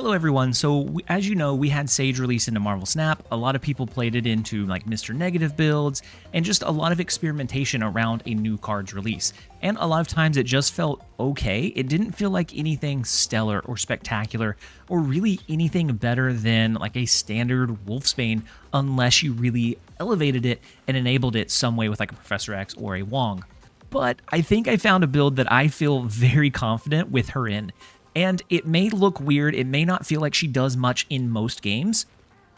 Hello everyone, so as you know, we had Sage release into Marvel Snap. A lot of people played it into like Mr. Negative builds, and just a lot of experimentation around a new card's release. And a lot of times it just felt okay. It didn't feel like anything stellar or spectacular, or really anything better than like a standard Wolfsbane, unless you really elevated it and enabled it some way with like a Professor X or a Wong. But I think I found a build that I feel very confident with her in. And it may look weird, it may not feel like she does much in most games,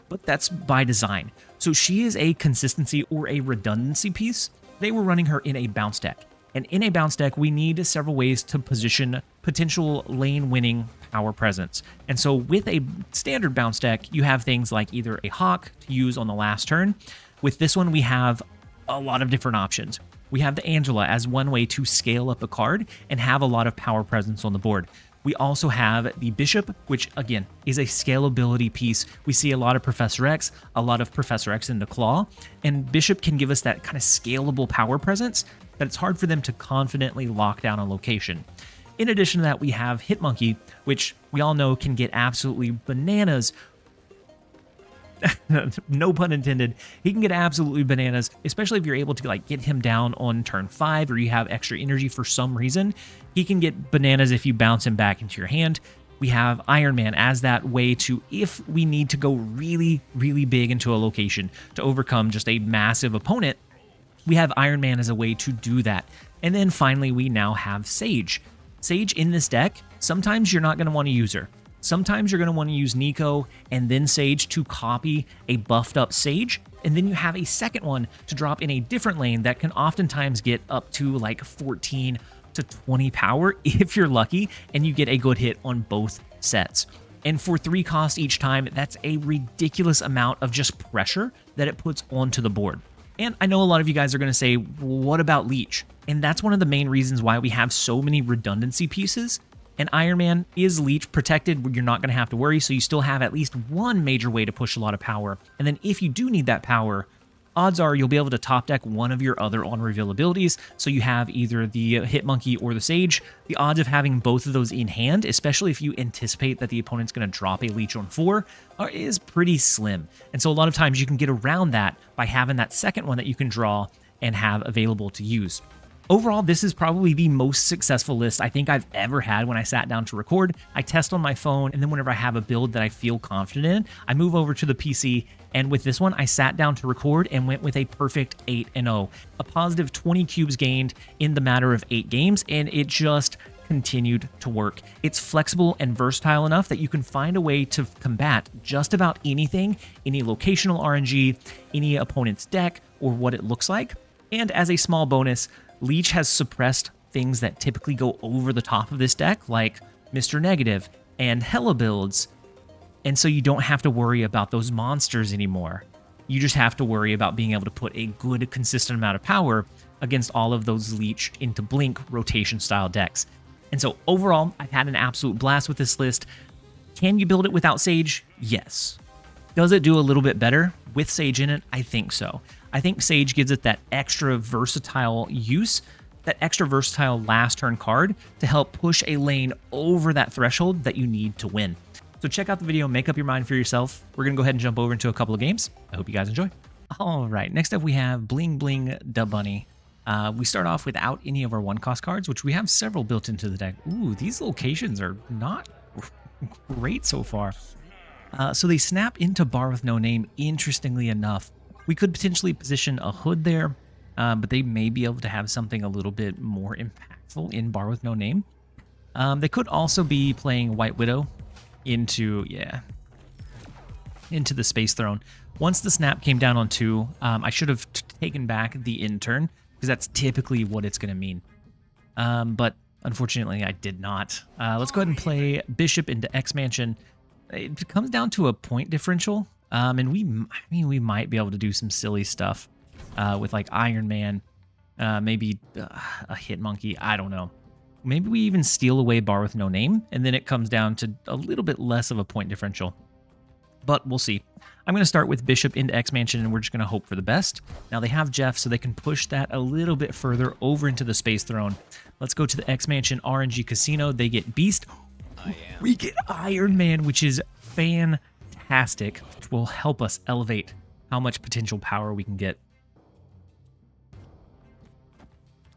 but that's by design. So she is a consistency or a redundancy piece. They were running her in a bounce deck. And in a bounce deck, we need several ways to position potential lane-winning power presence. And so with a standard bounce deck, you have things like either a Hawk to use on the last turn. With this one, we have a lot of different options. We have the Angela as one way to scale up a card and have a lot of power presence on the board. We also have the Bishop, which again is a scalability piece. We see a lot of Professor X into Claw, and Bishop can give us that kind of scalable power presence that it's hard for them to confidently lock down a location. In addition to that, we have Hitmonkey, which we all know can get absolutely bananas. No pun intended. He can get absolutely bananas, especially if you're able to like get him down on turn 5 or you have extra energy for some reason. He can get bananas if you bounce him back into your hand. We have Iron Man as that way to, if we need to go really, really big into a location to overcome just a massive opponent, we have Iron Man as a way to do that. And then finally, we now have Sage. Sage in this deck, sometimes you're not going to want to use her. Sometimes you're going to want to use Nico and then Sage to copy a buffed up Sage, and then you have a second one to drop in a different lane that can oftentimes get up to like 14 to 20 power if you're lucky, and you get a good hit on both sets. And for 3 costs each time, that's a ridiculous amount of just pressure that it puts onto the board. And I know a lot of you guys are going to say, what about Leech? And that's one of the main reasons why we have so many redundancy pieces. And Iron Man is Leech protected, you're not going to have to worry, so you still have at least one major way to push a lot of power. And then if you do need that power, odds are you'll be able to top deck one of your other on-reveal abilities, so you have either the Hitmonkey or the Sage. The odds of having both of those in hand, especially if you anticipate that the opponent's going to drop a Leech on 4, is pretty slim. And so a lot of times you can get around that by having that second one that you can draw and have available to use. Overall, this is probably the most successful list I think I've ever had when I sat down to record. I test on my phone, and then whenever I have a build that I feel confident in, I move over to the PC, and with this one, I sat down to record and went with a perfect 8-0. A positive 20 cubes gained in the matter of 8 games, and it just continued to work. It's flexible and versatile enough that you can find a way to combat just about anything, any locational RNG, any opponent's deck, or what it looks like. And as a small bonus, Leech has suppressed things that typically go over the top of this deck, like Mr. Negative and Hella builds, and so you don't have to worry about those monsters anymore. You just have to worry about being able to put a good, consistent amount of power against all of those Leech into Blink rotation-style decks. And so overall, I've had an absolute blast with this list. Can you build it without Sage? Yes. Does it do a little bit better with Sage in it? I think so. I think Sage gives it that extra versatile use, that extra versatile last turn card to help push a lane over that threshold that you need to win. So check out the video, make up your mind for yourself. We're going to go ahead and jump over into a couple of games. I hope you guys enjoy. All right, next up we have Bling Bling Da Bunny. We start off without any of our 1-cost cards, which we have several built into the deck. Ooh, these locations are not great so far. So they snap into Bar with No Name, interestingly enough. We could potentially position a Hood there, but they may be able to have something a little bit more impactful in Bar with No Name. They could also be playing White Widow into the Space Throne. Once the snap came down on 2, I should have taken back the intern, because that's typically what it's going to mean. But unfortunately, I did not. Let's go ahead and play Bishop into X-Mansion. It comes down to a point differential. And we might be able to do some silly stuff with like Iron Man, maybe a Hitmonkey. I don't know. Maybe we even steal away Bar with No Name, and then it comes down to a little bit less of a point differential. But we'll see. I'm going to start with Bishop into X-Mansion, and we're just going to hope for the best. Now they have Jeff, so they can push that a little bit further over into the Space Throne. Let's go to the X-Mansion RNG Casino. They get Beast. We get Iron Man, which is fantastic, which will help us elevate how much potential power we can get.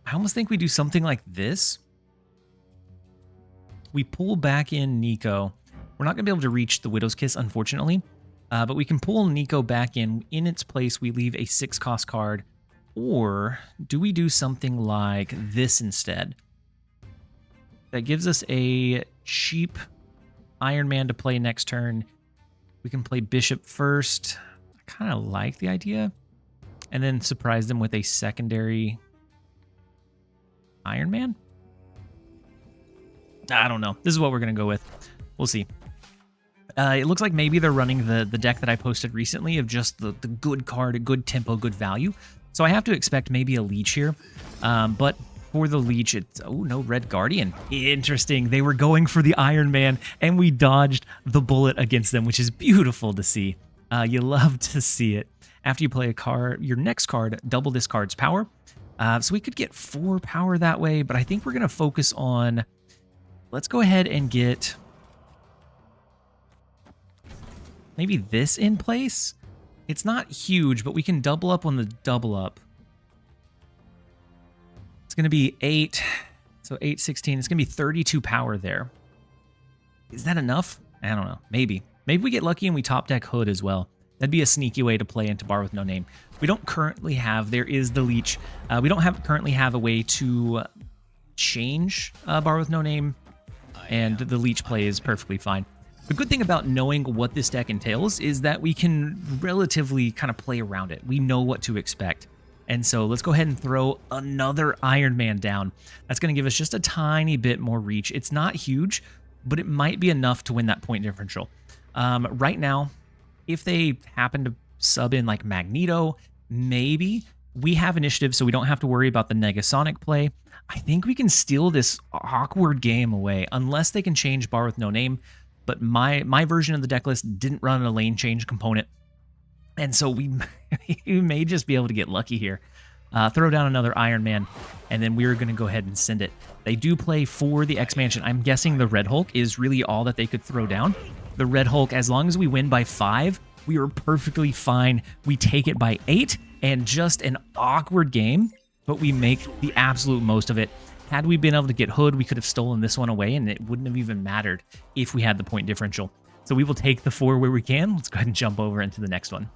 I almost think we do something like this. We pull back in Nico. We're not going to be able to reach the Widow's Kiss, unfortunately, but we can pull Nico back in. In its place, we leave a 6-cost card. Or do we do something like this instead? That gives us a cheap Iron Man to play next turn. We can play Bishop first. I kind of like the idea. And then surprise them with a secondary Iron Man? I don't know. This is what we're going to go with. We'll see. It looks like maybe they're running the deck that I posted recently of just the good card, a good tempo, good value. So I have to expect maybe a Leech here. But for the Leech, it's... Oh, no, Red Guardian. Interesting. They were going for the Iron Man, and we dodged the bullet against them, which is beautiful to see. You love to see it. After you play a card, your next card, double this card's power. So we could get 4 power that way, but I think we're going to focus on... Let's go ahead and get maybe this in place. It's not huge, but we can double up on the double up. It's going to be 8, so 8, 16. It's going to be 32 power there. Is that enough? I don't know. Maybe. Maybe we get lucky and we top deck Hood as well. That'd be a sneaky way to play into Bar with No Name. We don't currently have, there is the Leech. We don't currently have a way to change Bar with No Name, and the Leech play is perfectly fine. The good thing about knowing what this deck entails is that we can relatively kind of play around it. We know what to expect. And so let's go ahead and throw another Iron Man down. That's going to give us just a tiny bit more reach. It's not huge, but it might be enough to win that point differential. Right now, if they happen to sub in like Magneto, maybe we have initiative, so we don't have to worry about the Negasonic play. I think we can steal this awkward game away, unless they can change Bar with No Name. But my version of the deck list didn't run a lane change component, and so we may just be able to get lucky here. Throw down another Iron Man, and then we're going to go ahead and send it. They do play for the expansion. I'm guessing the Red Hulk is really all that they could throw down. The Red Hulk, as long as we win by 5, we are perfectly fine. We take it by 8, and just an awkward game, but we make the absolute most of it. Had we been able to get Hood, we could have stolen this one away, and it wouldn't have even mattered if we had the point differential. So we will take the 4 where we can. Let's go ahead and jump over into the next one.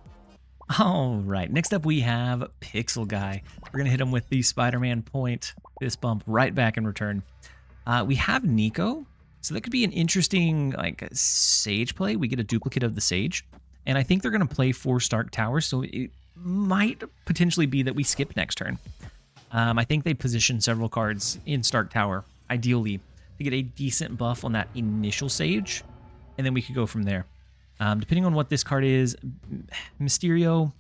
All right, next up we have Pixel Guy. We're going to hit him with the Spider-Man point, fist bump right back in return. We have Nico, so that could be an interesting like Sage play. We get a duplicate of the Sage, and I think they're going to play 4 Stark Towers, so it might potentially be that we skip next turn. I think they position several cards in Stark Tower, ideally, to get a decent buff on that initial Sage, and then we could go from there. Depending on what this card is, Mysterio,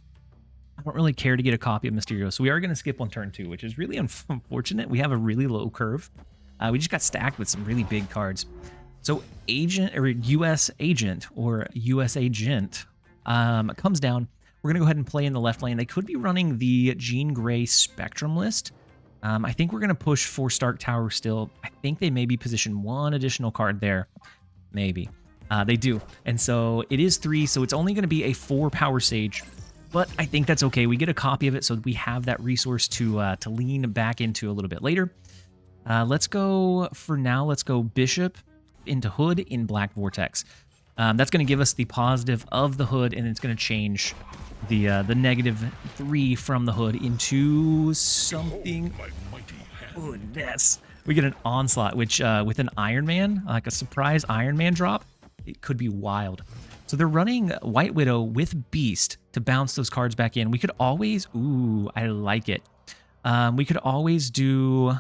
I don't really care to get a copy of Mysterio, so we are going to skip on turn 2, which is really unfortunate. We have a really low curve. We just got stacked with some really big cards. So Agent, or US Agent, or US Agent comes down. We're going to go ahead and play in the left lane. They could be running the Jean Grey Spectrum list. I think we're going to push for Stark Tower still. I think they maybe position 1 additional card there. Maybe. They do. And so it is 3, so it's only going to be a 4 power Sage. But I think that's okay. We get a copy of it, so we have that resource to lean back into a little bit later. Let's go, for now, let's go Bishop into Hood in Black Vortex. That's going to give us the positive of the Hood, and it's going to change the -3 from the Hood into something goodness. We get an Onslaught, which with an Iron Man, like a surprise Iron Man drop, it could be wild. So they're running White Widow with Beast to bounce those cards back in. We could always, ooh, I like it. We could always do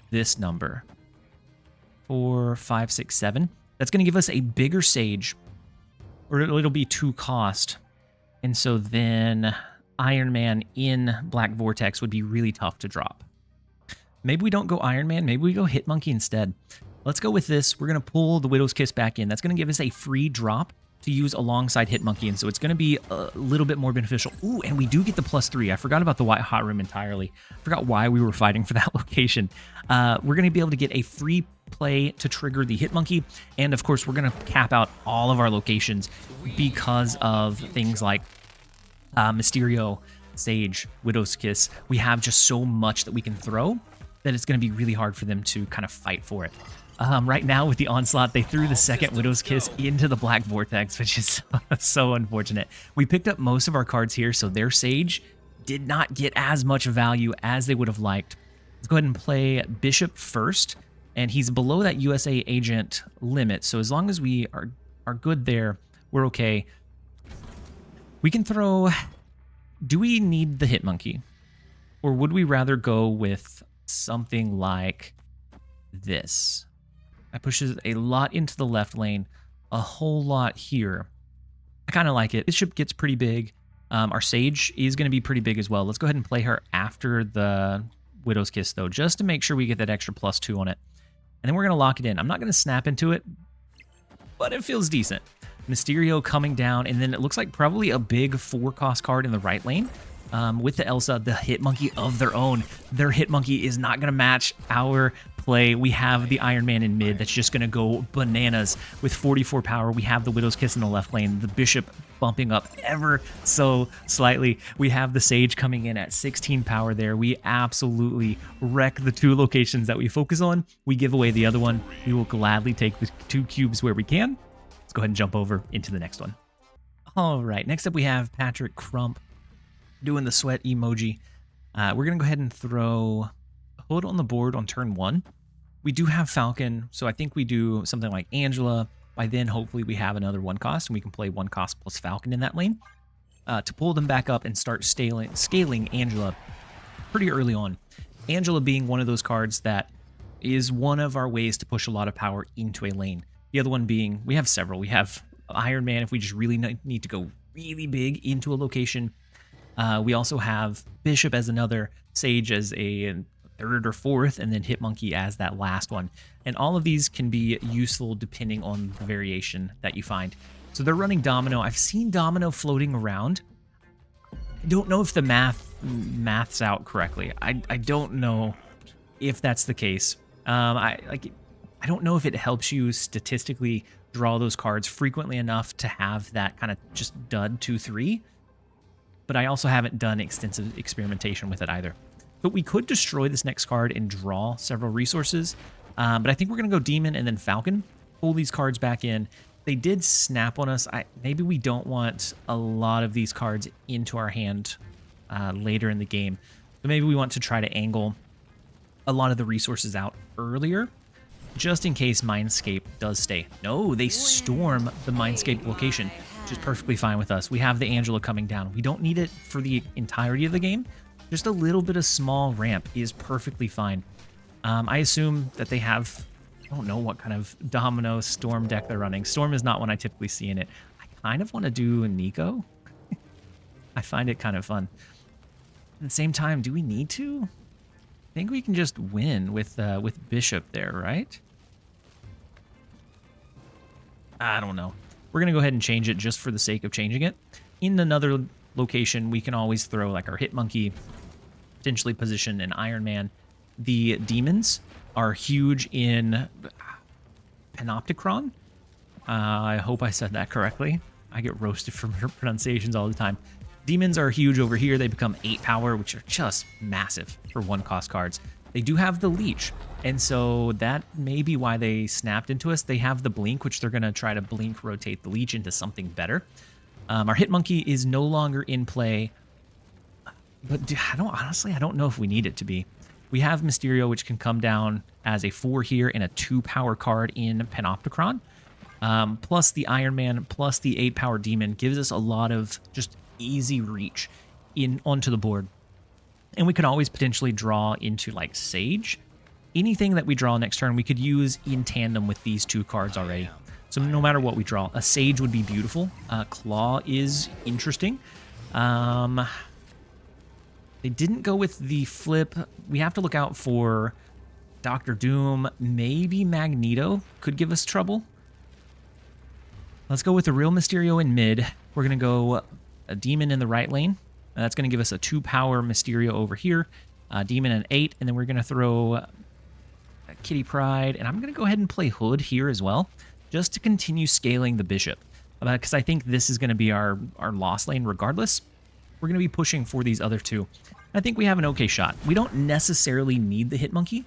this number, 4, 5, 6, 7. That's going to give us a bigger Sage, or it'll be 2 cost. And so then Iron Man in Black Vortex would be really tough to drop. Maybe we don't go Iron Man. Maybe we go Hitmonkey instead. Let's go with this. We're going to pull the Widow's Kiss back in. That's going to give us a free drop to use alongside Hitmonkey, and so it's going to be a little bit more beneficial. Ooh, and we do get the +3. I forgot about the White Hot Room entirely. I forgot why we were fighting for that location. We're going to be able to get a free play to trigger the Hitmonkey, and of course, we're going to cap out all of our locations because of things like Mysterio, Sage, Widow's Kiss. We have just so much that we can throw that it's going to be really hard for them to kind of fight for it. Right now with the Onslaught, they threw the second Widow's Kiss into the Black Vortex, which is so unfortunate. We picked up most of our cards here, so their Sage did not get as much value as they would have liked. Let's go ahead and play Bishop first, and he's below that USA agent limit, so as long as we are good there, we're okay. We can throw... Do we need the Hitmonkey? Or would we rather go with something like this? That pushes a lot into the left lane, a whole lot here. I kind of like it. Bishop gets pretty big. Our Sage is going to be pretty big as well. Let's go ahead and play her after the Widow's Kiss, though, just to make sure we get that extra +2 on it. And then we're going to lock it in. I'm not going to snap into it, but it feels decent. Mysterio coming down, and then it looks like probably a big 4-cost card in the right lane. With the Elsa, the Hitmonkey of their own. Their Hitmonkey is not going to match our play. We have the Iron Man in mid that's just going to go bananas with 44 power. We have the Widow's Kiss in the left lane. The Bishop bumping up ever so slightly. We have the Sage coming in at 16 power there. We absolutely wreck the 2 locations that we focus on. We give away the other one. We will gladly take the 2 cubes where we can. Let's go ahead and jump over into the next one. All right, next up we have Patrick Crump doing the sweat emoji. We're going to go ahead and throw Hood on the board on turn 1. We do have Falcon, so I think we do something like Angela. By then, hopefully, we have another 1-cost, and we can play 1-cost plus Falcon in that lane to pull them back up and start scaling Angela pretty early on. Angela being one of those cards that is one of our ways to push a lot of power into a lane. The other one being, we have several. We have Iron Man if we just really need to go really big into a location. We also have Bishop as another, Sage as a 3rd or 4th, and then Hitmonkey as that last one. And all of these can be useful depending on the variation that you find. So they're running Domino. I've seen Domino floating around. I don't know if the maths out correctly. I don't know if that's the case. I don't know if it helps you statistically draw those cards frequently enough to have that kind of just dud 2-3. But I also haven't done extensive experimentation with it either. But we could destroy this next card and draw several resources. But I think we're going to go Demon and then Falcon. Pull these cards back in. They did snap on us. Maybe we don't want a lot of these cards into our hand later in the game. But maybe we want to try to angle a lot of the resources out earlier, just in case Mindscape does stay. No, they storm the Mindscape location, which is perfectly fine with us. We have the Angela coming down. We don't need it for the entirety of the game. Just a little bit of small ramp is perfectly fine. I assume that they have, I don't know what kind of Domino Storm deck they're running. Storm is not one I typically see in it. I kind of want to do a Nico. I find it kind of fun. At the same time, do we need to? I think we can just win with Bishop there, right? I don't know. We're going to go ahead and change it just for the sake of changing it. In another location, we can always throw like our Hitmonkey, potentially position an Iron Man. The demons are huge in Panopticon. I hope I said that correctly. I get roasted for pronunciations all the time. Demons are huge over here. They become 8 power, which are just massive for 1-cost cards. They do have the leech, and so that may be why they snapped into us. They have the blink, which they're going to try to blink rotate the leech into something better. Our Hitmonkey is no longer in play, but I don't know if we need it to be. We have Mysterio, which can come down as a 4 here and a 2-power card in Panopticon. Plus the Iron Man, plus the 8-power Demon gives us a lot of just easy reach onto the board. And we could always potentially draw into like Sage. Anything that we draw next turn, we could use in tandem with these 2 cards already. So no matter what we draw, a Sage would be beautiful. Claw is interesting. They didn't go with the flip. We have to look out for Dr. Doom. Maybe Magneto could give us trouble. Let's go with the real Mysterio in mid. We're going to go a Demon in the right lane. That's going to give us a 2-power Mysterio over here. Demon and 8, and then we're going to throw Kitty Pryde, and I'm going to go ahead and play Hood here as well, just to continue scaling the Bishop, because I think this is going to be our loss lane regardless. We're going to be pushing for these other two. I think we have an okay shot. We don't necessarily need the Hit Monkey,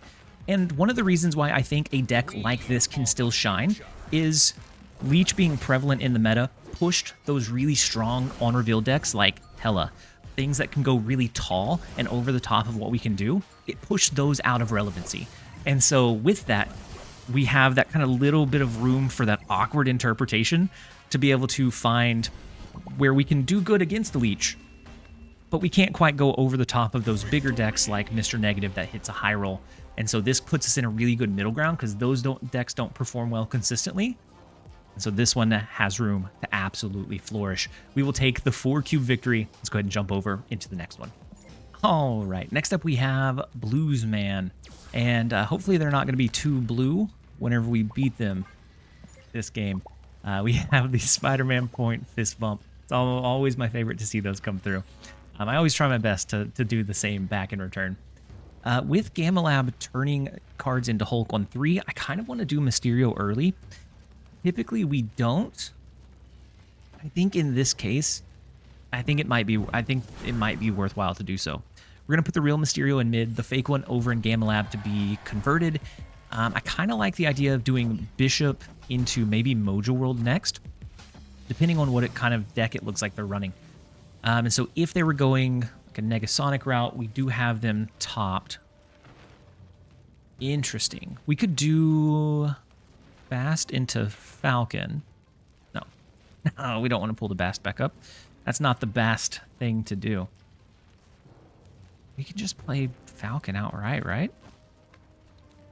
and one of the reasons why I think a deck like this can still shine is Leech being prevalent in the meta pushed those really strong on-reveal decks like Hela, things that can go really tall and over the top of what we can do. It pushed those out of relevancy. And so with that, we have that kind of little bit of room for that awkward interpretation to be able to find where we can do good against the Leech, but we can't quite go over the top of those bigger decks like Mr. Negative that hits a high roll. And so this puts us in a really good middle ground because those decks don't perform well consistently. And so this one has room to absolutely flourish. We will take the 4-cube victory. Let's go ahead and jump over into the next one. All right, next up we have Bluesman. And hopefully they're not going to be too blue whenever we beat them this game. We have the Spider-Man point fist bump. It's always my favorite to see those come through. I always try my best to do the same back in return. With Gamma Lab turning cards into Hulk on 3, I kind of want to do Mysterio early. Typically we don't. I think in this case, I think it might be worthwhile to do so. We're going to put the real Mysterio in mid, the fake one over in Gamma Lab to be converted. I kind of like the idea of doing Bishop into maybe Mojo World next, depending on what kind of deck it looks like they're running. And so if they were going like a Negasonic route, we do have them topped. Interesting. We could do Bast into Falcon. No, we don't want to pull the Bast back up. That's not the best thing to do. We could just play Falcon outright, right?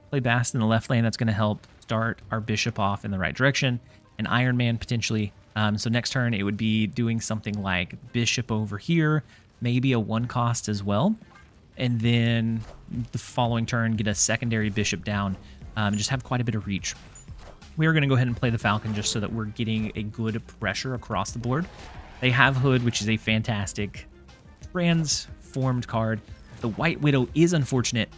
Play Bast in the left lane. That's going to help start our Bishop off in the right direction. And Iron Man potentially. So next turn, it would be doing something like Bishop over here. Maybe a 1-cost as well. And then the following turn, get a secondary Bishop down. And just have quite a bit of reach. We are going to go ahead and play the Falcon just so that we're getting a good pressure across the board. They have Hood, which is a fantastic transformed card. The White Widow is unfortunate,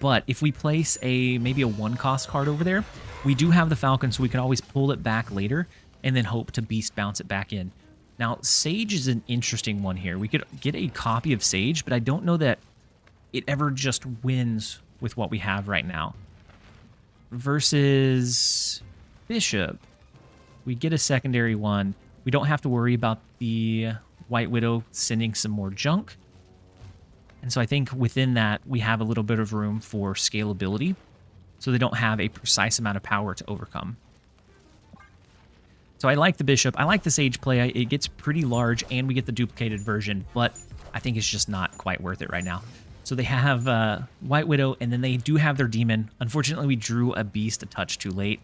but if we place maybe a 1-cost card over there, we do have the Falcon, so we can always pull it back later and then hope to Beast bounce it back in. Now, Sage is an interesting one here. We could get a copy of Sage, but I don't know that it ever just wins with what we have right now. Versus Bishop, we get a secondary one. We don't have to worry about the White Widow sending some more junk. And so I think within that, we have a little bit of room for scalability, so they don't have a precise amount of power to overcome. So I like the Bishop. I like the Sage play. It gets pretty large, and we get the duplicated version, but I think it's just not quite worth it right now. So they have White Widow, and then they do have their Demon. Unfortunately, we drew a Beast a touch too late.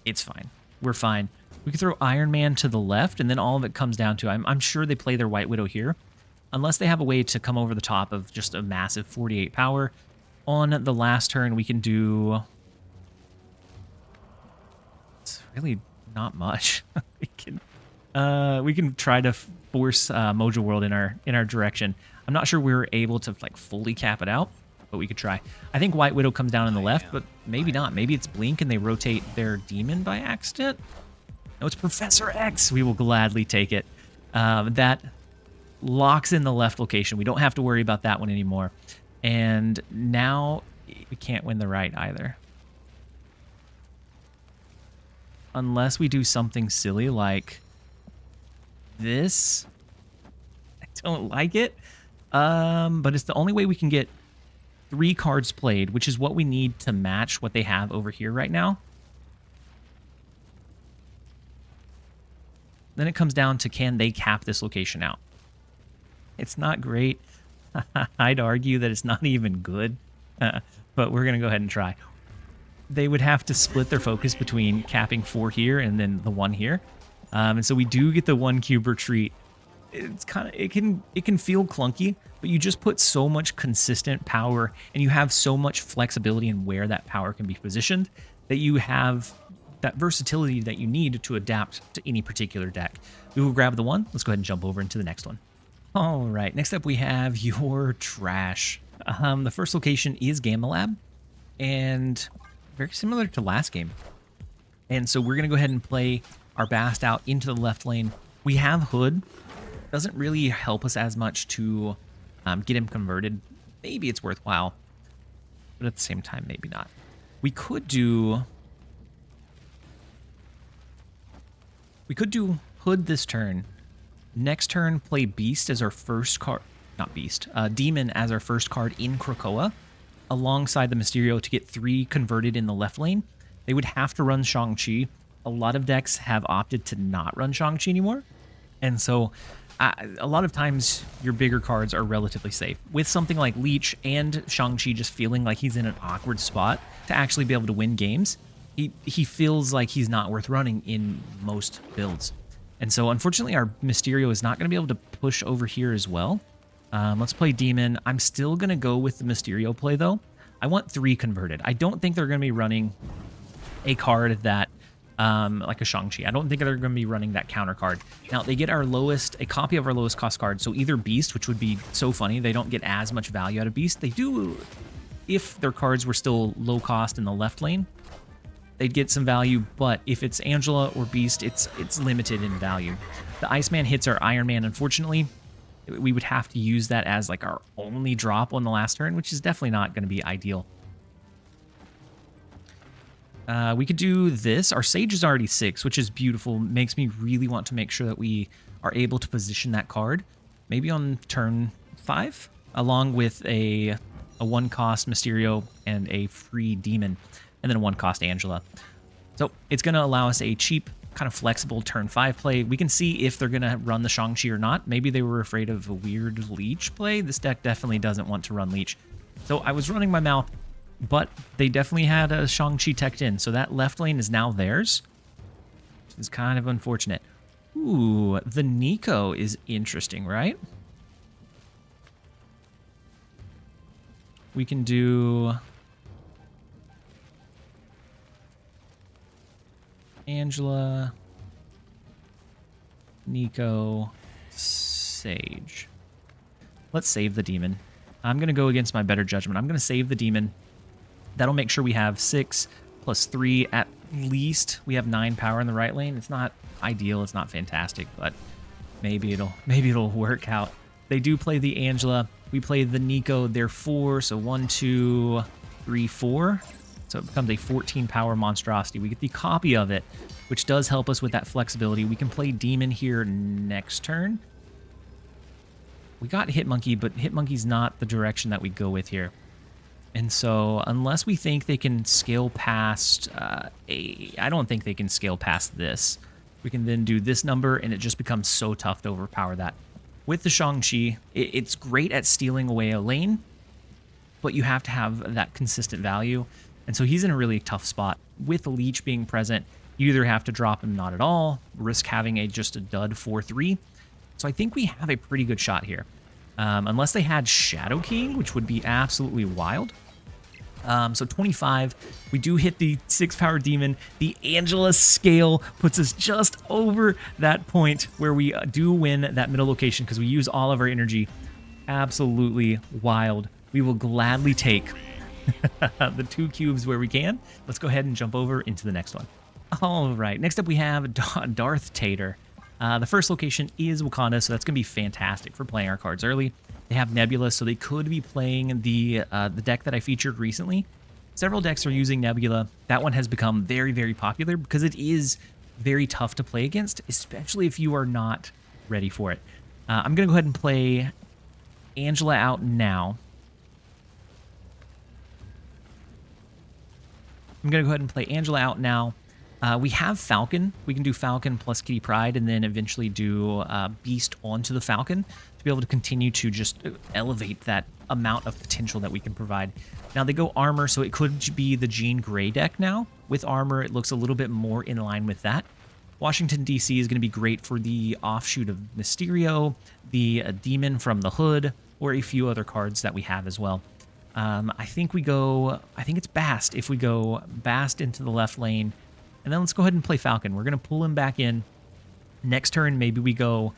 It's fine. We're fine. We could throw Iron Man to the left, and then all of it comes down to, I'm sure they play their White Widow here, unless they have a way to come over the top of just a massive 48 power. On the last turn, we can do... It's really not much. we can try to force Mojo World in our direction. I'm not sure we were able to like fully cap it out, but we could try. I think White Widow comes down on the left, but maybe not. Maybe it's Blink and they rotate their Demon by accident. No, it's Professor X. We will gladly take it. That locks in the left location. We don't have to worry about that one anymore. And now we can't win the right either. Unless we do something silly like this. I don't like it. But it's the only way we can get 3 cards played, which is what we need to match what they have over here right now. Then it comes down to, can they cap this location out? It's not great. I'd argue that it's not even good, but we're going to go ahead and try. They would have to split their focus between capping 4 here and then the 1 here. And so we do get the 1 cube retreat. It's kind of, it can feel clunky, but you just put so much consistent power and you have so much flexibility in where that power can be positioned that you have that versatility that you need to adapt to any particular deck. We will grab the one. Let's go ahead and jump over into the next one. All right, next up we have your trash. The first location is Gamma Lab, and very similar to last game. And so we're going to go ahead and play our Bast out into the left lane. We have Hood. Doesn't really help us as much to get him converted. Maybe it's worthwhile, but at the same time, maybe not. We could do Hood this turn. Next turn, play Beast as our first card. Not Beast. Demon as our first card in Krakoa, alongside the Mysterio to get 3 converted in the left lane. They would have to run Shang-Chi. A lot of decks have opted to not run Shang-Chi anymore. And so a lot of times your bigger cards are relatively safe. With something like Leech and Shang-Chi just feeling like he's in an awkward spot to actually be able to win games, he feels like he's not worth running in most builds. And so unfortunately our Mysterio is not going to be able to push over here as well. Let's play Demon. I'm still going to go with the Mysterio play though. I want 3 converted. I don't think they're going to be running a card that like a Shang-Chi. I don't think they're going to be running that counter card. Now, they get a copy of our lowest cost card, so either Beast, which would be so funny. They don't get as much value out of Beast. They do, if their cards were still low cost in the left lane, they'd get some value, but if it's Angela or Beast, it's limited in value. The Iceman hits our Iron Man, unfortunately. We would have to use that as like our only drop on the last turn, which is definitely not going to be ideal. We could do this. Our Sage is already 6, which is beautiful. Makes me really want to make sure that we are able to position that card. Maybe on turn 5, along with a 1-cost Mysterio and a free Demon, and then a 1-cost Angela. So it's going to allow us a cheap, kind of flexible turn 5 play. We can see if they're going to run the Shang-Chi or not. Maybe they were afraid of a weird Leech play. This deck definitely doesn't want to run Leech. So I was running my mouth, but they definitely had a Shang-Chi teched in, so that left lane is now theirs, which is kind of unfortunate. Ooh, the Nico is interesting, right? We can do Angela, Nico, Sage. Let's save the Demon. I'm going to go against my better judgment. I'm going to save the Demon. That'll make sure we have 6 plus 3 at least. We have 9 power in the right lane. It's not ideal. It's not fantastic, but maybe it'll work out. They do play the Angela. We play the Nico. They're 4, so 1, 2, 3, 4. So it becomes a 14 power monstrosity. We get the copy of it, which does help us with that flexibility. We can play Demon here next turn. We got Hitmonkey, but Hitmonkey's not the direction that we go with here. And so unless we think they can scale past I don't think they can scale past this. We can then do this number, and it just becomes so tough to overpower that. With the Shang-Chi, it's great at stealing away a lane, but you have to have that consistent value. And so he's in a really tough spot. With Leech being present, you either have to drop him not at all, risk having just a dud 4-3. So I think we have a pretty good shot here. Unless they had Shadow King, which would be absolutely wild. So 25, we do hit the 6-power Demon. The Angela scale puts us just over that point where we do win that middle location because we use all of our energy. Absolutely wild. We will gladly take the 2 cubes where we can. Let's go ahead and jump over into the next one. All right, next up we have Darth Tater. The first location is Wakanda, so that's going to be fantastic for playing our cards early. They have Nebula, so they could be playing the deck that I featured recently. Several decks are using Nebula. That one has become very, very popular because it is very tough to play against, especially if you are not ready for it. I'm going to go ahead and play Angela out now. We have Falcon. We can do Falcon plus Kitty Pryde and then eventually do Beast onto the Falcon to be able to continue to just elevate that amount of potential that we can provide. Now they go Armor, so it could be the Jean Grey deck now. With Armor, it looks a little bit more in line with that. Washington, D.C. is going to be great for the offshoot of Mysterio, the Demon from the Hood, or a few other cards that we have as well. I think it's Bast. If we go Bast into the left lane, And then let's go ahead and play Falcon. We're going to pull him back in. Next turn, maybe we go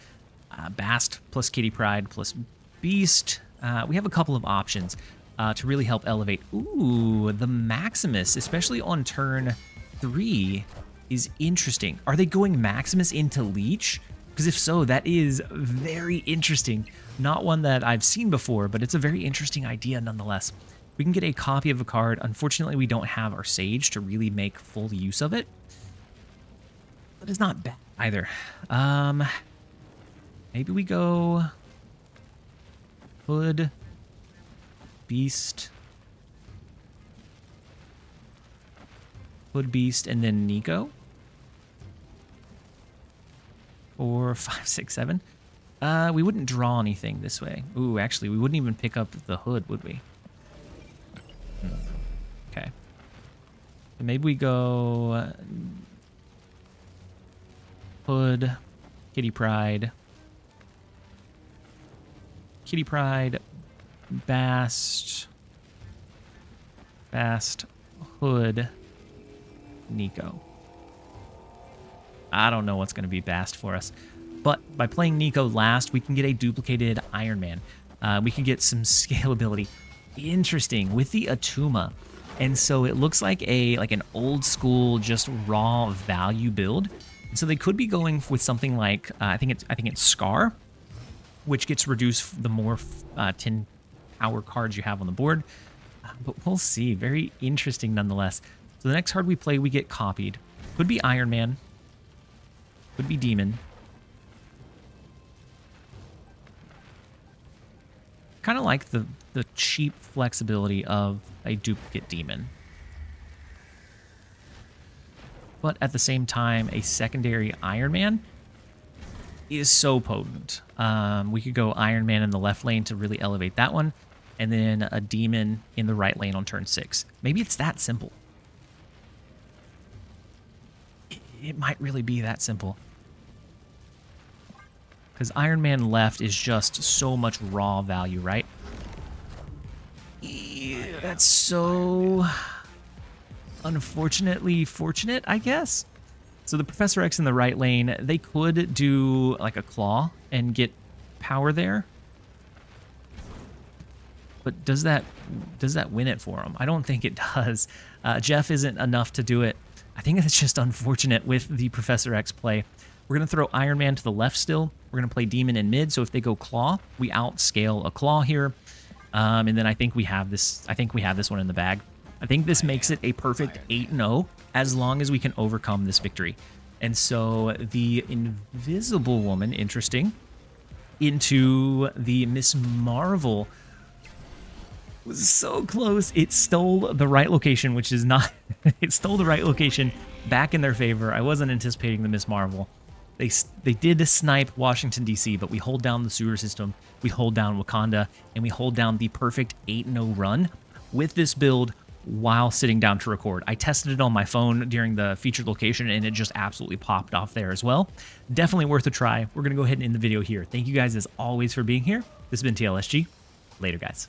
Bast plus Kitty Pryde plus Beast. We have a couple of options to really help elevate. Ooh, the Maximus, especially on turn 3, is interesting. Are they going Maximus into Leech? Because if so, that is very interesting. Not one that I've seen before, but it's a very interesting idea nonetheless. We can get a copy of a card. Unfortunately, we don't have our Sage to really make full use of it. But it's not bad either. Maybe we go Hood, Beast, Hood, Beast, and then Nico. 4, 5, 6, 7. We wouldn't draw anything this way. Ooh, actually, we wouldn't even pick up the Hood, would we? Okay. So maybe we go Hood, Kitty Pryde, Bast, Hood, Nico. I don't know what's going to be Bast for us. But by playing Nico last, we can get a duplicated Iron Man. We can get some scalability. Interesting with the Atuma. And so it looks like an old school just raw value build. And so they could be going with something like I think it's Scar, which gets reduced the more 10 power cards you have on the board. But we'll see. Very interesting nonetheless. So the next card we play, we get copied. Could be Iron Man. Could be Demon. Kind of like the cheap flexibility of a duplicate Demon. But at the same time, a secondary Iron Man is so potent. We could go Iron Man in the left lane to really elevate that one, and then a Demon in the right lane on turn 6. Maybe it's that simple. It might really be that simple. Because Iron Man left is just so much raw value, right? Yeah, that's so unfortunately fortunate, I guess. So the Professor X in the right lane, they could do like a claw and get power there. But does that win it for him? I don't think it does. Jeff isn't enough to do it. I think it's just unfortunate with the Professor X play. We're going to throw Iron Man to the left still. We're going to play Demon in mid, so if they go Claw, we outscale a Claw here. And then I think we have this one in the bag. I think this makes it a perfect 8-0 as long as we can overcome this victory. And so the Invisible Woman, interesting, into the Miss Marvel was so close. It stole the right location, which is not... it stole the right location back in their favor. I wasn't anticipating the Miss Marvel. They did snipe Washington, D.C., but we hold down the sewer system, we hold down Wakanda, and we hold down the perfect 8-0 run with this build while sitting down to record. I tested it on my phone during the featured location, and it just absolutely popped off there as well. Definitely worth a try. We're going to go ahead and end the video here. Thank you guys, as always, for being here. This has been TLSG. Later, guys.